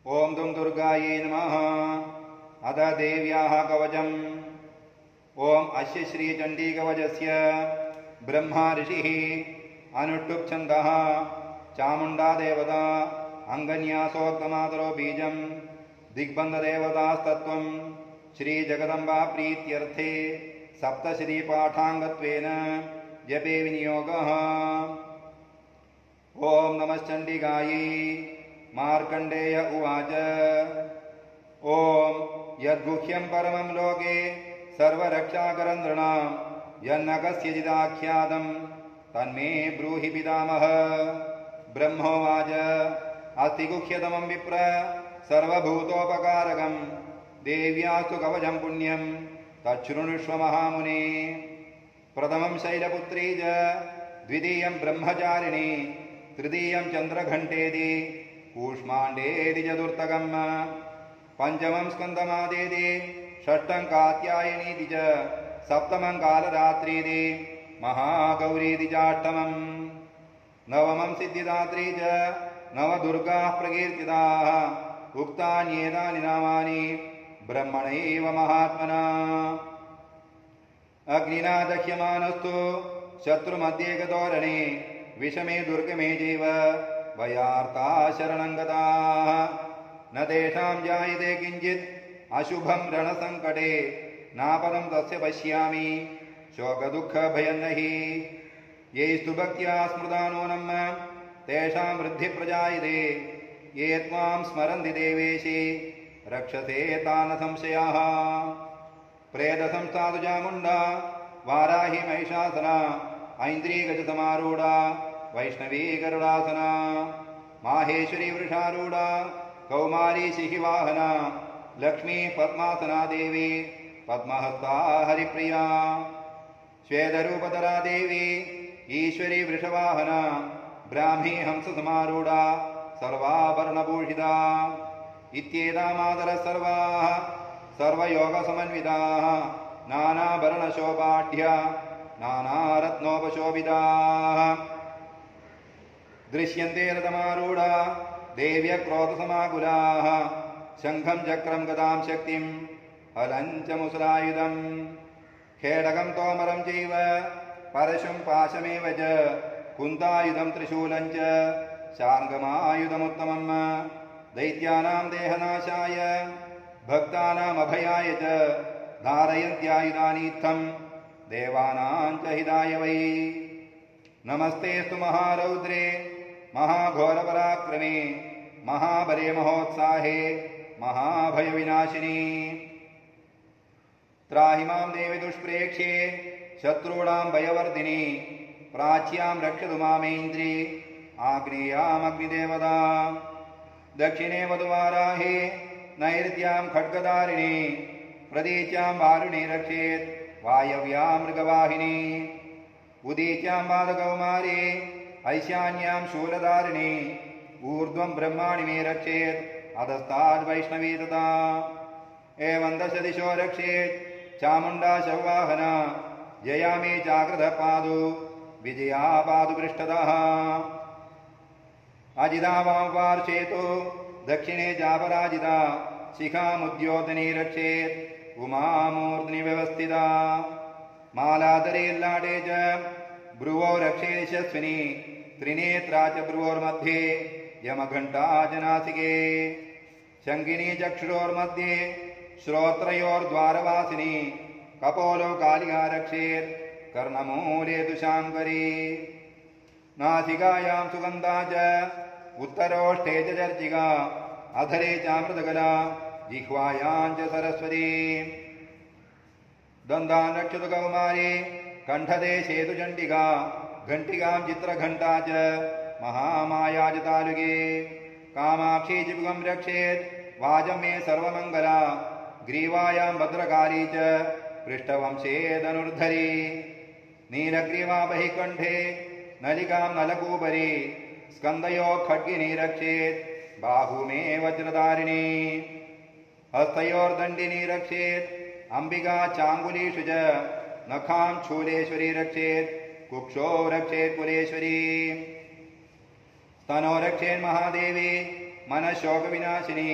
ओं दुं दुर्गायै नमः। अथ देव्याः कवचम्। ओं अस्य श्रीचण्डीकवचस्य ब्रह्मा ऋषिः अनुष्टुप् छन्दः चामुण्डा देवता अङ्गन्यासोक्तमातरो बीजं दिग्बन्धदेवतास्तत्त्वं श्रीजगदम्बा प्रीत्यर्थे सप्तश्रीपाठाङ्गत्वेन जपे विनियोगः। ओं नमश्चण्डिकायै। मार्कण्डेय उवाच ओं यद्गुह्यं परमं लोके सर्वरक्षाकरं नृणां यन्न कस्यचिदाख्यातं तन्मे ब्रूहि पितामह। ब्रह्मोवाच अस्ति गुह्यतमं विप्र सर्वभूतोपकारकं देव्यास्तु कवचं पुण्यं तच्छृणुष्व महामुने। प्रथमं शैलपुत्री च द्वितीयं ब्रह्मचारिणी तृतीयं चन्द्रघण्टेति कूष्माण्डेति चतुर्थकं पञ्चमं स्कन्दमादेति षष्ठं कात्यायनीति च सप्तमं कालरात्रीति महागौरीति चाष्टमं नवमं सिद्धिदात्री च नवदुर्गाः प्रकीर्तिताः उक्तान्येतानि नामानि ब्रह्मणैव महात्मना। अग्निना दह्यमानस्तु शत्रुमध्ये गतोरणे विषमे दुर्गमे चैव वयार्ता शरणं गताः न तेषां जायते किञ्चित् अशुभं रणसङ्कटे नापदं तस्य पश्यामि शोकदुःखभयं नहि। येस्तु भक्त्या स्मृता नूनं तेषां वृद्धिप्रजायते ये त्वां स्मरन्ति देवेशि रक्षसे तान् संशयाः। प्रेतसंस्था तु चामुण्डा वाराहि महिषासना ऐन्द्रीगजसमारूढा वैष्णवी गरुडासना माहेश्वरी वृषारूढा कौमारी शिखिवाहना लक्ष्मी पद्मासना देवी पद्महस्ता हरिप्रिया श्वेतरूपधरा देवी ईश्वरी वृषवाहना ब्राह्मी हंससमारूढा सर्वाभरणभूषिता इत्येतामादरः सर्वाः सर्वयोगसमन्विताः नानाभरणशोभाढ्या नानारत्नोपशोभिताः दृश्यन्ते रथमारूढा देव्यक्रोधसमाकुलाः शङ्खं चक्रं गदां शक्तिं हलं च मुसलायुधं खेडकं तोमरं चैव परशुं पाशमेव च कुन्तायुधं त्रिशूलं च शार्ङ्गमायुधमुत्तमं दैत्यानां देहनाशाय भक्तानामभयाय च धारयन्त्यायुधानीत्थं देवानां च हिताय वै। नमस्तेस्तु महारौद्रे महाघोरपराक्रमे महाबले महोत्साहे महाभयविनाशिनी। त्राहि मां देवि दुष्प्रेक्ष्ये शत्रूणां भयवर्धिनी प्राच्यां रक्षतु मामेन्द्री आग्नेयामग्निदेवता दक्षिणे वधुवाराहे नैऋत्यां खड्गधारिणी प्रतीच्यां वारुणी रक्षेत् वायव्यां मृगवाहिनी उदीच्यां बालकौमारी ऐशान्यां शूलधारिणी ऊर्ध्वं ब्रह्माणि मे रक्षेत् अधस्ताद् वैष्णवी तथा एवं दश दिशो रक्षेत् चामुण्डा शववाहना जया मे जाग्रतः पादु विजया पादु पृष्ठतः अजिता वां पार्श्वेतु दक्षिणे चापराजिता शिखामुद्योतनी रक्षेत् उमामूर्ध्नि व्यवस्थिता मालाधरेल्लाटे च भ्रुवो रक्षे यशस्विनी त्रिनेत्रा च भ्रुवोर्मध्ये यमघण्टा च नासिके शङ्किनी चक्षुरोर्मध्ये श्रोत्रयोर्द्वारवासिनी कपोलो कालिका रक्षेत् कर्णमूले तु शाङ्करी नासिकायां सुगन्धा च उत्तरोष्ठे च चर्चिका अधरे चामृतकला जिह्वायां च सरस्वती दन्तान् रक्षतु कौमारी कण्ठदेशे तु चण्डिका घण्टिकां चित्रघण्टा च महामाया च तालुके कामाक्षी चिबुकं रक्षेत् वाचं मे सर्वमङ्गला ग्रीवायां भद्रकाली च पृष्ठवंशे धनुर्धरी नीलग्रीवा बहिकण्ठे नलिकां नलकूपरी स्कन्दयोः खड्गिनी रक्षेत् बाहु मे वज्रधारिणी हस्तयोर्दण्डिनी रक्षेत् अंबिका चाङ्गुलीषु च नखां शूलेश्वरी रक्षेत् कुक्षो रक्षेत् कुलेश्वरी स्तनो रक्षेत् महादेवी മനഃശോകവിനാശിനി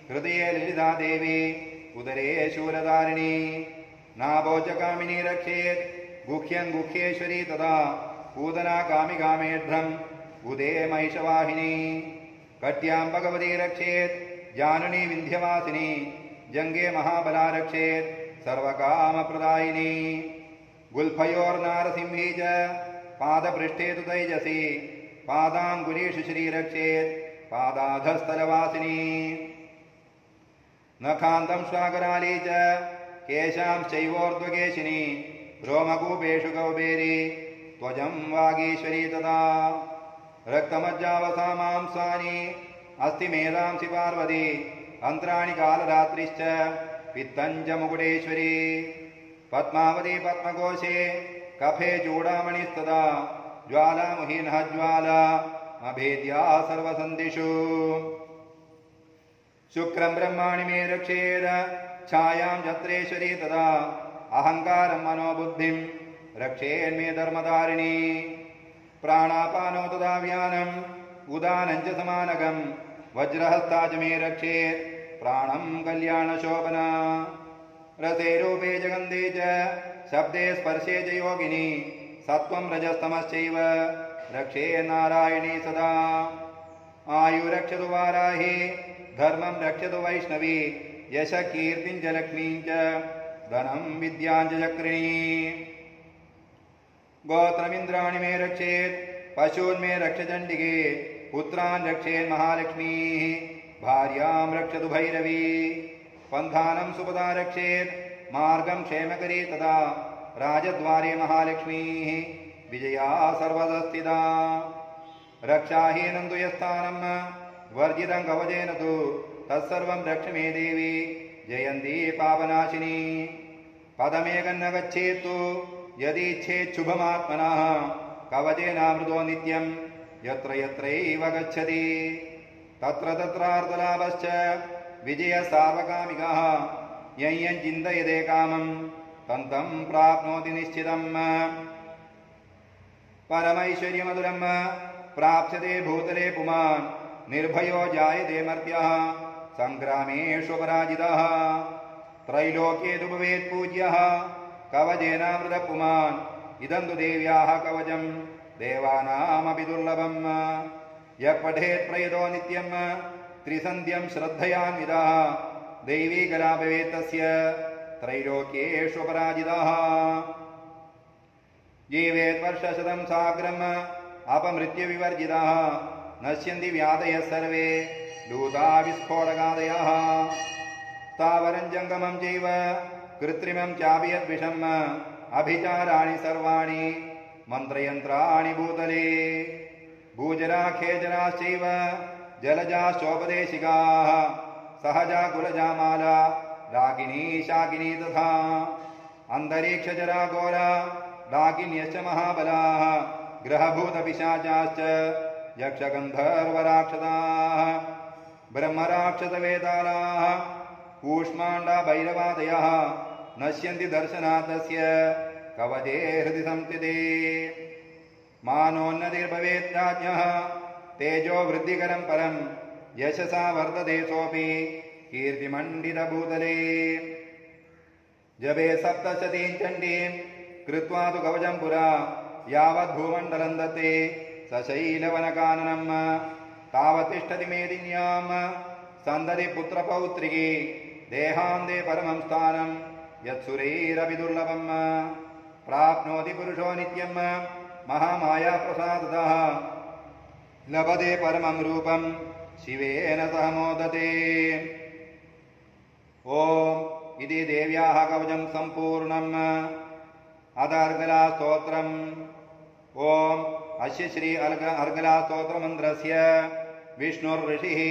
ഹൃദയേ ലളിതാദേവി ഉദരേ ശൂലധാരിണി നാഭോജകാമിനി രക്ഷേത് ഗുഹ്യം ഗുഹ്യേശ്വരി തഥാ പൂതനാ കാമികാമേഢ്രം ഉദേ മഹിഷവാഹിനി കട്യാം ഭഗവതി രക്ഷേത് ജാനുനി വിന്ധ്യവാസിനി ജംഗേ മഹാബലാ രക്ഷേത് സർവകാമപ്രദായിനി ഗുൽഫയോർനാരസിംഹീ ച പാദപൃഷ്ഠേ തു തൈജസി പാദാംഗുലീഷു ശ്രീരക്ഷേത് പാദാധസ്ഥലവാസിനി നഖാന്തം ശ്വാകരാലീ ച കേശാംശ്ചൈവോർധ്വകേശിനി രോമകൂപേഷു കൗബേരി ത്വജം വാഗീശ്വരീ തഥാ രക്തമജ്ജാവസാ മാംസാനി അസ്ഥി മേധാംസി പാർവതി അന്ത്രാണി കാലരാത്രിശ്ച പിത്തഞ്ച മുകുടേശ്വരി പത്മാവതി പത്മകോശേ കഫേ ചൂടാമണിസ്തദാ ജ്വാലാമുഹീനഃ ജ്വാല അഭേദ്യാ സർവസന്ധിഷു ശുക്രം ബ്രഹ്മാണി മേ രക്ഷേത് ഛായാം ഛത്രേശ്വരി തഥാ അഹങ്കാരം മനോബുദ്ധിം രക്ഷേന്മേ ധർമ്മധാരിണി പ്രാണാപാനോ തഥാ വ്യാനം ഉദാനം ച സമാനകം വജ്രഹസ്താ ച മേ രക്ഷേത് പ്രാണം കല്യാണശോഭന രസേ രൂപേ ച ഗന്ധേ ച ശബ്ദേ സ്പർശേ ച യോഗിനി സത്വം രജസ്തമശ്ചൈവ രക്ഷേ നാരായണീ സദാ ആയുരക്ഷതു വാരാഹി ധർമ്മം രക്ഷതു വൈഷ്ണവി യശ കീർത്തിം ച ലക്ഷ്മീം ച ധനം വിദ്യാം ച ചക്രിണീ ഗോത്രമിന്ദ്രാണി മേ രക്ഷേത് പശൂൻ മേ രക്ഷ ചണ്ഡികേ പുത്രാൻ രക്ഷേൻ മഹാലക്ഷ്മീ ഭാര്യാം രക്ഷതു ഭൈരവീ പന്ഥാനം സുപദാ രക്ഷേത് മാർഗം ക്ഷേമകരീ തഥാ രാജദ്വാരേ മഹാലക്ഷ്മീ വിജയാ സർവതസ്ഥിതാ രക്ഷാഹീനം തു യസ്ഥാനം വർജിതം കവചേന തു തത്സർവം രക്ഷ മേ ദേവി ജയന്തി പാപനാശിനി പദമേകന്ന ഗച്ഛേത്തു യദീച്ഛേച്ഛുഭമാത്മനഃ കവചേനാമൃതോ നിത്യം യത്ര യത്രൈവ ഗച്ഛതി തത്ര തത്രാർത്ഥലാഭശ്ച വിജയ സാർവകാമികഃ യയ്യൻ ചിന്തയതേ കാമം തന്തം പ്രാപ്നോതി നിശ്ചിതം പരമൈശ്വര്യമധുരം പ്രാപ്സ്യതേ ഭൂതലേ പുമാൻ നിർഭയോ ജായതേ മർത്യഃ സംഗ്രാമേഷു പരാജിതഃ ത്രൈലോക്യേ തു ഭവേത് പൂജ്യഃ കവചേനാമൃത പുമാൻ ഇദം തു ദേവ്യാഃ കവചം ദേവാനാമപി ദുർലഭം യഃ പഠേത് പ്രയതോ നിത്യം ത്രിസന്ധ്യം ശ്രദ്ധയാന്വിതഃ ദൈവീകലാ ഭവേത് തസ്യ ത്രൈലോക്യേഷു പരാജിതഃ ജീവേത് വർഷശതം സാഗ്രം അപമൃത്യുവിവർജിതഃ നശ്യന്തി വ്യാധയഃ സർവേ ലൂതാ വിസ്ഫോടകാദയഃ സ്ഥാവരം ജംഗമം ചൈവ കൃത്രിമം ചാപി യദ്വിഷം അഭിചാരാണി സർവാണി മന്ത്രയന്ത്രാണി ഭൂതലേ ഭൂജരാഖേജരാശ്ചൈവ ജലജാശ്ചോപദേശികാഃ സഹജാ കുലജാമാലാ രാഗിണീ ശാകിനീ തഥാ അന്തരീക്ഷജരാ ഘോര രാഗിന്യശ്ച മഹാബലാഃ ഗ്രഹഭൂതപിശാചാശ്ച യക്ഷഗന്ധർവരാക്ഷസാഃ ബ്രഹ്മരാക്ഷസവേതാളാഃ കൂഷ്മാണ്ഡാ ഭൈരവാദയഃ നശ്യന്തി ദർശനാत् തസ്യ കവചേ ഹൃദി സംസ്ഥിതേ മാനോന്നതിർഭവേത് രാജ്ഞഃ തേജോ വൃദ്ധികരം പരം യശസാ വർദ്ധതേ സോപി കീർത്തിമണ്ഡിതഭൂതലേ ജപേ സപ്തശതീം ചണ്ഡീം കൃത്വാ തു കവചം പുരാ യാവദ്ഭൂമണ്ഡലം ദത്തേ സശൈലവനകാനനം താവത്തിഷ്ഠതി മേദിന്യാം സന്തതി പുത്രപൗത്രികേ ദേഹാന്തേ പരമം സ്ഥാനം യത്സുരൈരപി ദുർലഭം പ്രാപ്നോതി പുരുഷോ നിത്യം മഹാമായാ പ്രസാദതഃ ലഭതേ പരമം രൂപം ശിവേന സഹ മോദതേ. ഓം ഇതി ദേവ്യാഃ കവചം സമ്പൂർണം. അത അർഗലാ സ്തോത്രം. ഓം അസ്യ ശ്രീ അർഗലാ സ്തോത്രമന്ത്രസ്യ വിഷ്ണുർഋഷിഃ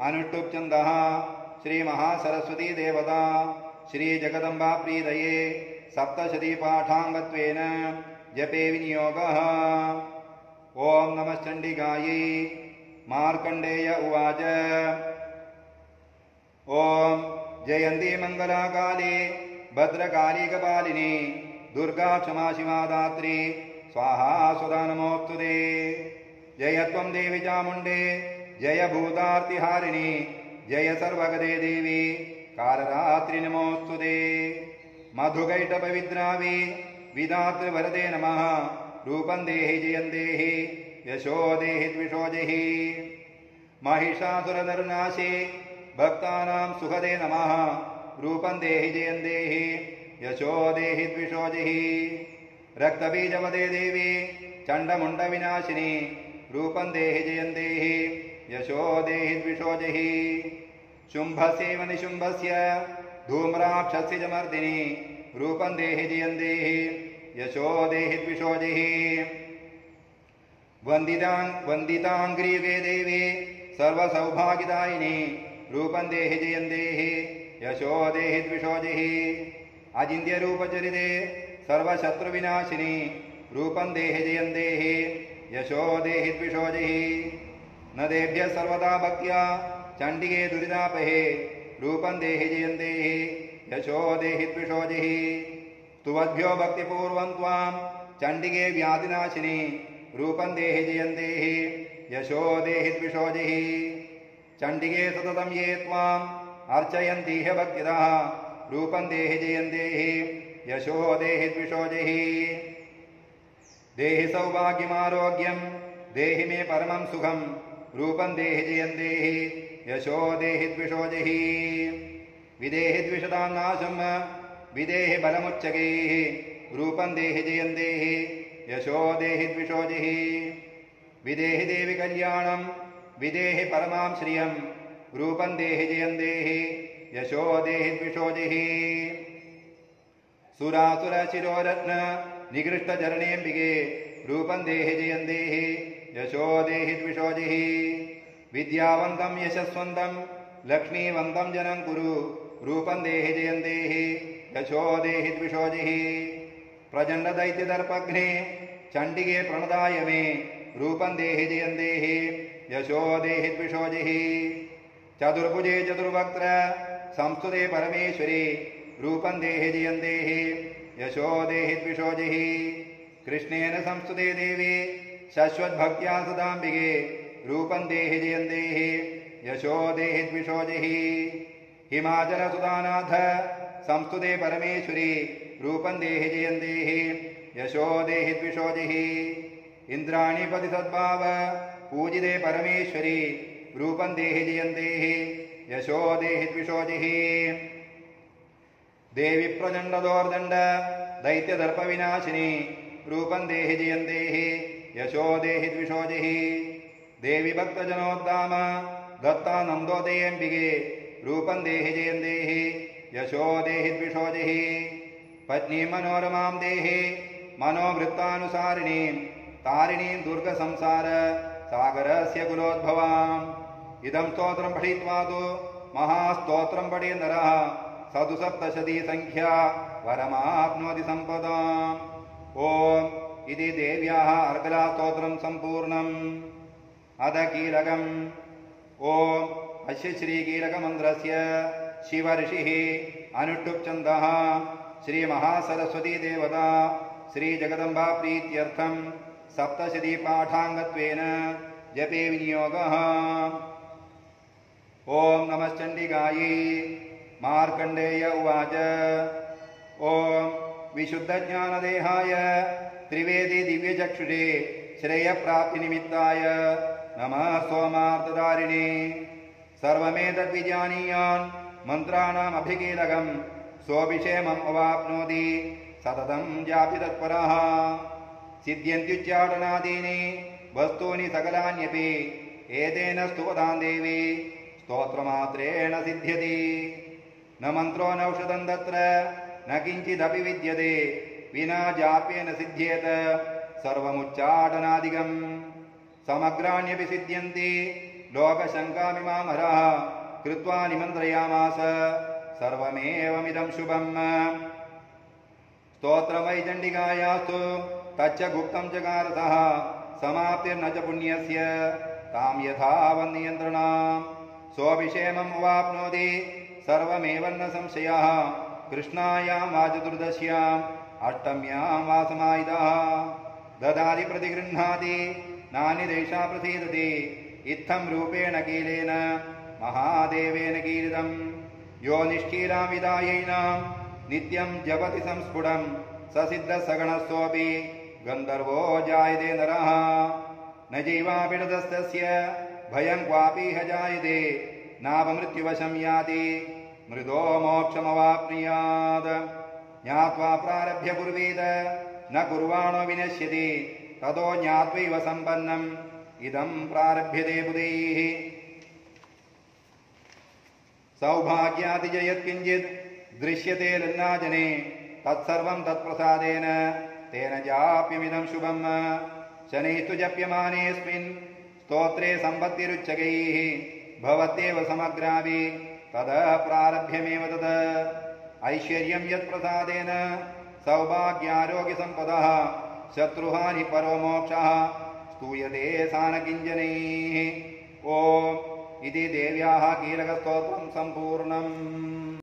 അനുഷ്ഠുപ് ഛന്ദഃ ശ്രീ മഹാസരസ്വതീ ദേവതാ ശ്രീ ജഗദംബാ പ്രീതയേ സപ്തശതീ പാഠാംഗത്വേന ജപേ വിനിയോഗഃ. ഓം നമശ്ചണ്ഡികായൈ. മാർക്കണ്ഡേയ ഉവാച. ഓം ജയന്തി മംഗലാകാലേ ഭദ്രകാളീ കപാലിനി ദുർഗാ ക്ഷമാ ശിവാ ധാത്രി സ്വാഹാ സ്വദാ നമോസ്തുതേ. ജയത്വം ദേവി ചാമുണ്ഡേ जय भूतार्तिहारिणि जय सर्वगदे देवी कालरात्रि नमोस्तुते मधुकैटपविद्रावि विधातृवरदे नमः रूपं देहि जयं देहि यशो देहि द्विषो जहि महिषासुरनरनाशे भक्तानां सुखदे नमः रूपं देहि जयं देहि यशो देहि द्विषो जहि रक्तबीजवदे देवी चण्डमुण्डविनाशिनी रूपं देहि जयं देहि यशो देहि द्विषो जहि शुम्भस्यैव निशुम्भस्य धूम्राक्षस्य च मर्दिनी रूपं देहि जयं देहि यशो देहि द्विषो जहि वन्दिताङ्ग्रियुगे देवी सर्वसौभाग्यदायिनी रूपं देहि जयं देहि यशो देहि द्विषो जहि अचिन्त्यरूपचरिते सर्वशत्रुविनाशिनी रूपं देहि जयं देहि यशो देहि द्विषो जहि न देभ्यः सर्वदा भक्त्या चण्डिके दुरितापहे रूपं देहि जयं देहि यशो देहि द्विषो जहि स्तुवद्भ्यो भक्तिपूर्वं त्वां चण्डिके व्याधिनाशिनी रूपं देहि जयं देहि यशो देहि द्विषो जहि चण्डिके सततं ये त्वाम् अर्चयन्ति ह्य भक्तिदः रूपं देहि जयं देहि यशो देहि द्विषो जहि देहि सौभाग्यमारोग्यं देहि मे परमं सुखं रूपं देहि जयं देहि यशो देहि द्विषो जहि विदेहि द्विषदां नाशं विदेहि बलमुच्चकैः रूपं देहि जयं देहि यशो देहि द्विषो जहि विदेहि देवि कल्याणं विदेहि परमां श्रियं रूपं देहि जयं देहि यशो देहि द्विषो जहि सुरासुरशिरोरत्न निगृष्टचरणेऽम्बिके रूपं देहि जयं देहि यशो देहि द्विषो जहि विद्यावन्तं यशस्वन्तं लक्ष्मीवन्तं जनं कुरु रूपं देहि जयं देहि यशो देहि द्विषो जहि प्रचण्डदैत्यदर्पघ्ने चण्डिके प्रणदाय मे रूपं देहि जयं देहि यशो देहि द्विषो जहि चतुर्भुजे चतुर्वक्त्र संस्तुते परमेश्वरी रूपं देहि जयं देहि यशो देहि द्विषो जहि कृष्णेन संस्तुते देवी शश्वद्भक्त्या सदाम्बिके रूपं देहि जयं देहि यशो देहि द्विषो जहि हिमाचलसुधानाथ संस्तुते परमेश्वरी रूपं देहि जयं देहि यशो देहि द्विषो जहि इंद्राणीपति सद्भाव पूजिते परमेश्वरी रूपं देहि जयं देहि यशो देहि द्विषो जहि देवी प्रचण्डदोर्दण्ड दैत्यदर्पविनाशिनी रूपं देहि जयं देहि यशो देहि द्विषो जहि देवी भक्तजनोद्दाम दत्तानन्दोदयेऽम्बिके रूपं देहि जयं देहि यशो देहि द्विषो जहि पत्नी मनोरमां देहि मनोवृत्तानुसारिणीं तारिणीं दुर्गसंसार सागरस्य कुलोद्भवाम् इदं स्तोत्रं पठित्वा तु महास्तोत्रं पठे नरः सदुसप्तशती संख्या वरमाप्नोति सम्पदाम् ॐ इति देव्याः अर्गलास्तोत्रं सम्पूर्णम् अध कीलकम् ॐ अस्य श्रीकीलकमन्त्रस्य शिवऋषिः अनुष्टुप्छन्दः श्रीमहासरस्वती देवता श्रीजगदम्बा प्रीत्यर्थं सप्तशती पाठाङ्गत्वेन जपे विनियोगः ॐ नमश्चण्डिकायै मार्कण्डेय उवाच ॐ विशुद्धज्ञानदेहाय त्रिवेदी दिव्यचक्षुषे श्रेयप्राप्तिनिमित्ताय नमः सोमार्थधारिणे सर्वमेतद्विजानीयान् मन्त्राणामभिकीलकं सोऽभिषेमम् अवाप्नोति सततं जापि तत्परः सिद्ध्यन्त्युच्चाटनादीनि वस्तूनि सकलान्यपि एतेन स्तुवतां देवी स्तोत्रमात्रेण सिद्ध्यति न मन्त्रो नौषधं तत्र न किञ्चिदपि विद्यते विना जाप्येन सिद्ध्येत सर्वमुच्चाटनादिकम् समग्राण्यपि सिद्ध्यन्ति लोकशङ्कामिमामरः कृत्वा निमन्त्रयामास सर्वमेवमिदं शुभम् स्तोत्रवैचण्डिकायास्तु तच्च गुप्तं चकारतः समाप्तिर्न च पुण्यस्य तां यथावन्नियन्त्रणाम् सोऽभिषेमम् अवाप्नोति सर्वमेव न संशयः कृष्णायां वा चतुर्दश्याम् अष्टम्यां वा समाहितः ददाति प्रतिगृह्णाति नान्यदेशा प्रसीदति इत्थं रूपेण कीलेन महादेवेन कीलितं यो निष्ठीरां विदायैनां नित्यं जपति संस्फुटं ससिद्धसगणस्वपि गन्धर्वो जायते नरः न जीवापिडदस्तस्य भयं क्वापीह जायते नावमृत्युवशं याति मृदो मोक्षमवाप्नुयात् ज्ञात्वा प्रारभ्य कुर्वीत न कुर्वाणो विनश्यति ततो ज्ञात्वैव सम्पन्नम् इदं प्रारभ्यते बुधैः सौभाग्याति च यत्किञ्चित् दृश्यते लन्नाजने तत्सर्वं तत्प्रसादेन तेन जाप्यमिदं शुभम् शनैस्तु जप्यमानेऽस्मिन् स्तोत्रे सम्पत्तिरुच्चकैः भवत्येव समग्राभि तदा प्रारभ्यमेव तत् ऐश्वर्यं यत्प्रसादेन सौभाग्यारोग्यसम्पदः शत्रुहानि परो मोक्षः स्तूयते सानकिञ्जनैः ॐ इति देव्याः कीलकस्तोत्रं सम्पूर्णम्।